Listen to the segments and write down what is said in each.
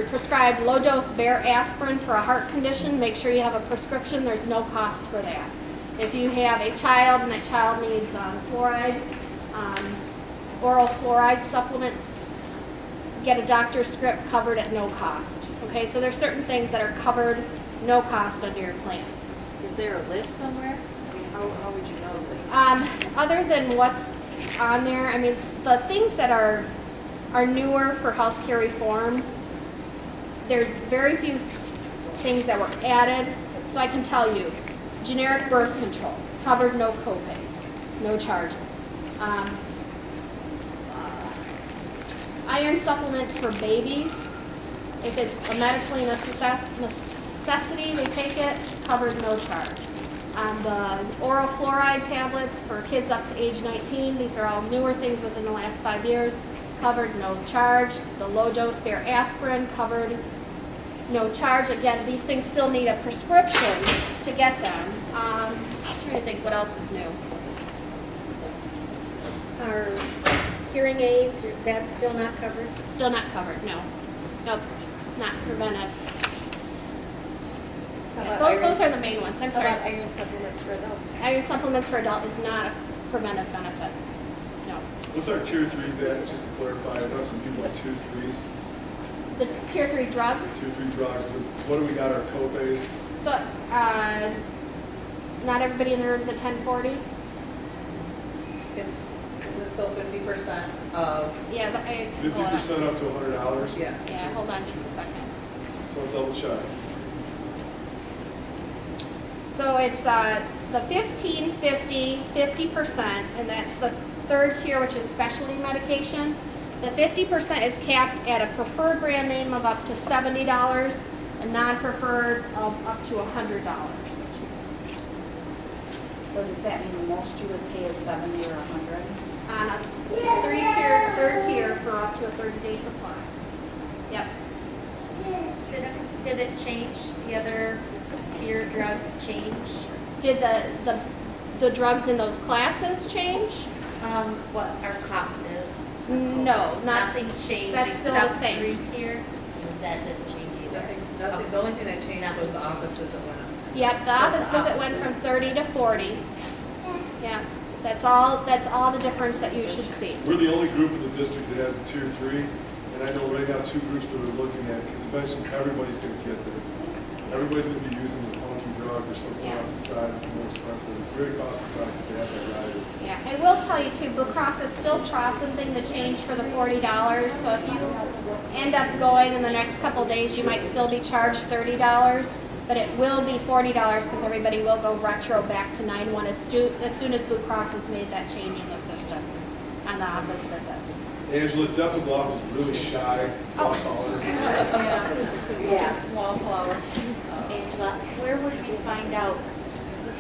prescribed low-dose Bayer aspirin for a heart condition, make sure you have a prescription. There's no cost for that. If you have a child and that child needs fluoride, oral fluoride supplements, get a doctor's script covered at no cost. Okay, so there's certain things that are covered no cost under your plan. Is there a list somewhere? I mean, how would you know this? Other than what's on there, I mean, the things that are newer for healthcare reform, there's very few things that were added. So I can tell you, generic birth control, covered, no copays, no charges. Iron supplements for babies, if it's a medically necessity, they take it, covered, no charge. The oral fluoride tablets for kids up to age 19, these are all newer things within the last 5 years, covered, no charge. The low-dose Bayer aspirin, covered, no charge. Again, these things still need a prescription to get them. I'm trying to think what else is new. Are hearing aids, that's still not covered? Still not covered, no. Nope, not preventive. Those are the main ones. I'm sorry. How about iron supplements for adults? Iron supplements for adults is not a preventive benefit. No. What's our tier 3s at, just to clarify? I know some people have tier 3s. The tier 3 drug. Tier 3 drugs. What do we got our copays? So, not everybody in the room is at 1040. It's still 50% of. Yeah, hold on. 50% up to $100? Yeah. Yeah, hold on just a second. So I'll double check. So it's the 1550, 50%, and that's the third tier, which is specialty medication. The 50% is capped at a preferred brand name of up to $70, a non-preferred of up to $100. So does that mean the most you would pay is 70 or 100? On a third tier for up to a 30-day supply. Yep. Did it change? The other tier drugs change? Did the drugs in those classes change? What our cost is? No, not. Nothing changed. That's still the except same. 3-tier. That didn't change either. Nothing, the only thing that changed was the office visit went up. Yep, the office visit went from 30 to 40. Yeah, that's all the difference that you should see. We're the only group in the district that has a tier 3, and I know right now 2 groups that we're looking at, because eventually everybody's going to get there. Everybody's going to be using the funky drug or something off the side that's more expensive. It's very cost effective to have that rider. Yeah, I will tell you too, Blue Cross is still processing the change for the $40, so if you end up going in the next couple of days, you might still be charged $30, but it will be $40 because everybody will go retro back to 9/1 as soon as Blue Cross has made that change in the system on the office visits. Angela, Deppelbloff is really shy. Oh. Yeah. Wallflower. Angela, where would we find out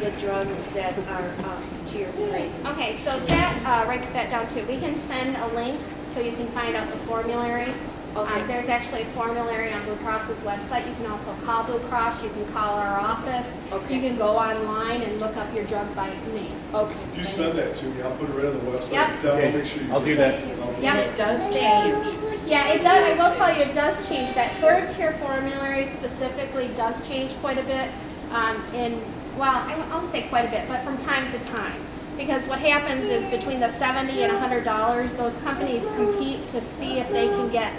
the drugs that are tier 3? Okay, so that, write that down too. We can send a link so you can find out the formulary. Okay. There's actually a formulary on Blue Cross's website. You can also call Blue Cross. You can call our office. Okay. You can go online and look up your drug by name. Okay. If you send that to me, I'll put it right on the website. Yep. Deb, Okay, I'll make sure you I'll do that. Yep. It does change. Yeah, it does. I will tell you, it does change. That third tier formulary specifically does change quite a bit. I won't say quite a bit, but from time to time. Because what happens is between the $70 and $100, those companies compete to see if they can get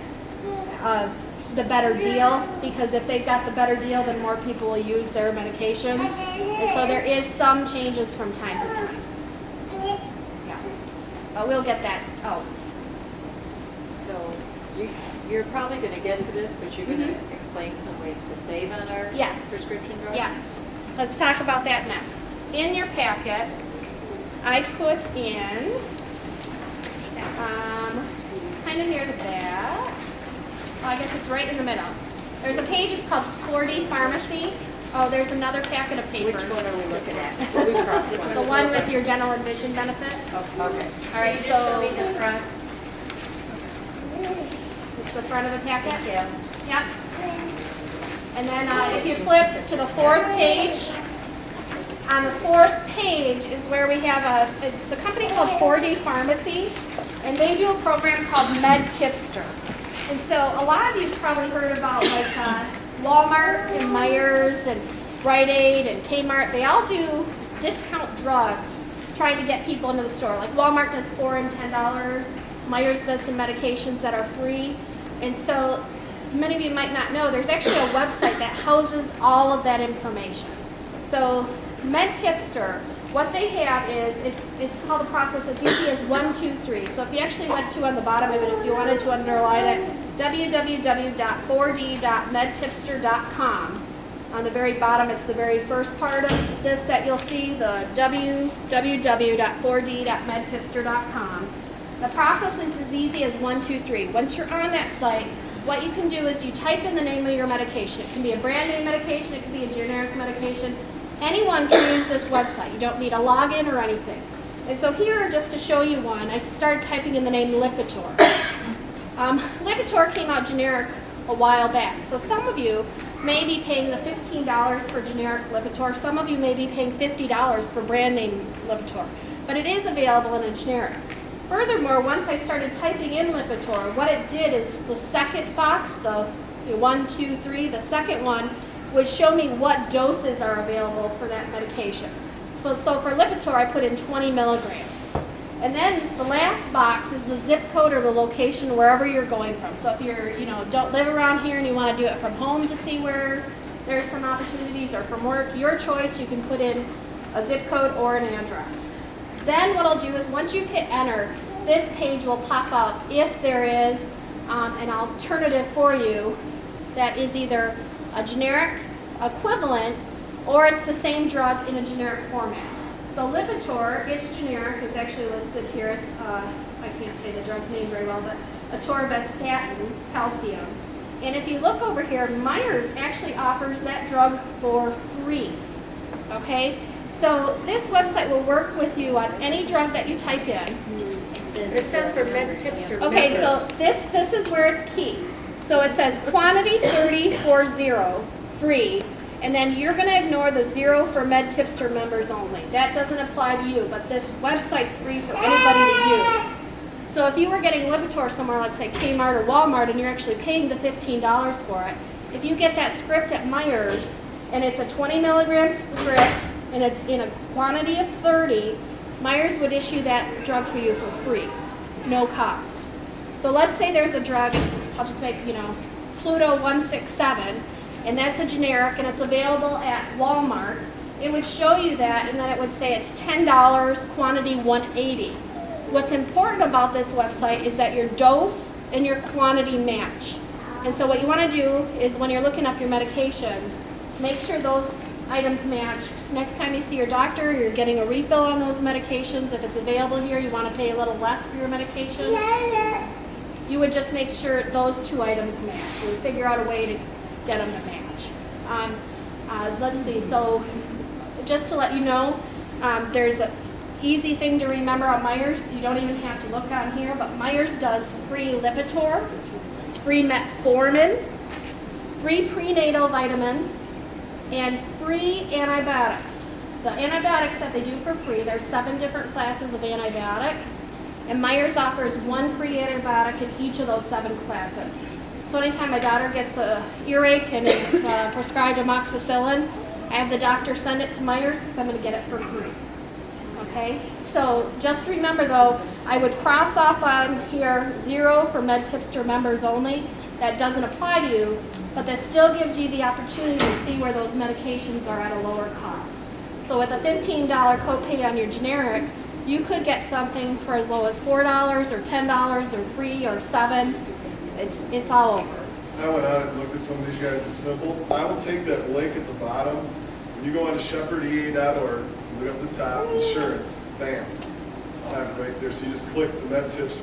the better deal. Because if they've got the better deal, then more people will use their medications. And so there is some changes from time to time. Yeah, but we'll get that out. So you're probably going to get to this, but you're going to explain some ways to save on our Yes. prescription drugs? Yes. Let's talk about that next. In your packet, I put in, kind of near the back, well, I guess it's right in the middle. There's a page, it's called 4D Pharmacy. Oh, there's another packet of papers. Which one are we looking at? It's the one with your dental and vision benefit. Okay. All right, Can you just show so me the front? it's the front of the packet. Yeah. Yep. And then if you flip to the 4th page, on the 4th page is where we have it's a company called 4D Pharmacy, and they do a program called Med Tipster. And so a lot of you probably heard about like Walmart and Meijer and Rite Aid and Kmart. They all do discount drugs trying to get people into the store. Like Walmart does $4 and $10. Meijer does some medications that are free. And so many of you might not know, there's actually a website that houses all of that information. So MedTipster, what they have is, it's called a process as easy as 1, 2, 3. So if you actually went to on the bottom of it, if you wanted to underline it, www.4d.medtipster.com. On the very bottom, it's the very first part of this that you'll see, the www.4d.medtipster.com. The process is as easy as 1, 2, 3. Once you're on that site, what you can do is you type in the name of your medication. It can be a brand name medication, it can be a generic medication. Anyone can use this website. You don't need a login or anything. And so here, just to show you one, I started typing in the name Lipitor. Lipitor came out generic a while back. So some of you may be paying the $15 for generic Lipitor. Some of you may be paying $50 for brand name Lipitor. But it is available in a generic. Furthermore, once I started typing in Lipitor, what it did is the second box, the 1, 2, 3, the second one, would show me what doses are available for that medication. So for Lipitor, I put in 20 milligrams. And then the last box is the zip code or the location wherever you're going from. So if you're, don't live around here and you want to do it from home to see where there's some opportunities, or from work, your choice, you can put in a zip code or an address. Then what I'll do is once you've hit enter, this page will pop up if there is an alternative for you that is either a generic equivalent or it's the same drug in a generic format. So Lipitor, it's generic, it's actually listed here. It's, I can't say the drug's name very well, but atorvastatin calcium. And if you look over here, Meijer actually offers that drug for free, okay? So this website will work with you on any drug that you type in. It says for MedTipster. Okay, so this is where it's key. So it says quantity 3040, free, and then you're going to ignore the 0 for MedTipster members only. That doesn't apply to you, but this website's free for anybody to use. So if you were getting Lipitor somewhere, let's say Kmart or Walmart, and you're actually paying the $15 for it, if you get that script at Meijer's, and it's a 20 milligram script, and it's in a quantity of 30, Meijer's would issue that drug for you for free, no cost. So let's say there's a drug, I'll just make, Pluto 167, and that's a generic, and it's available at Walmart. It would show you that, and then it would say it's $10, quantity 180. What's important about this website is that your dose and your quantity match. And so what you want to do is when you're looking up your medications, make sure those items match. Next time you see your doctor, you're getting a refill on those medications. If it's available here, you want to pay a little less for your medications. You would just make sure those two items match. You would figure out a way to get them to match. Let's see, so just to let you know, there's an easy thing to remember on Meijer's. You don't even have to look on here, but Meijer's does free Lipitor, free metformin, free prenatal vitamins, and free antibiotics. The antibiotics that they do for free, there's 7 different classes of antibiotics, and Meijer's offers 1 free antibiotic in each of those 7 classes. So anytime my daughter gets an earache and is prescribed amoxicillin, I have the doctor send it to Meijer's because I'm going to get it for free. Okay? So just remember though, I would cross off on here 0 for MedTipster members only. That doesn't apply to you, but that still gives you the opportunity to see where those medications are at a lower cost. So with a $15 copay on your generic, you could get something for as low as $4 or $10 or free or $7. It's all over. I went out and looked at some of these guys. It's simple. I will take that link at the bottom. When you go on to shepherdea.org, look up the top, insurance, bam. It's right there. So you just click the MedTipster.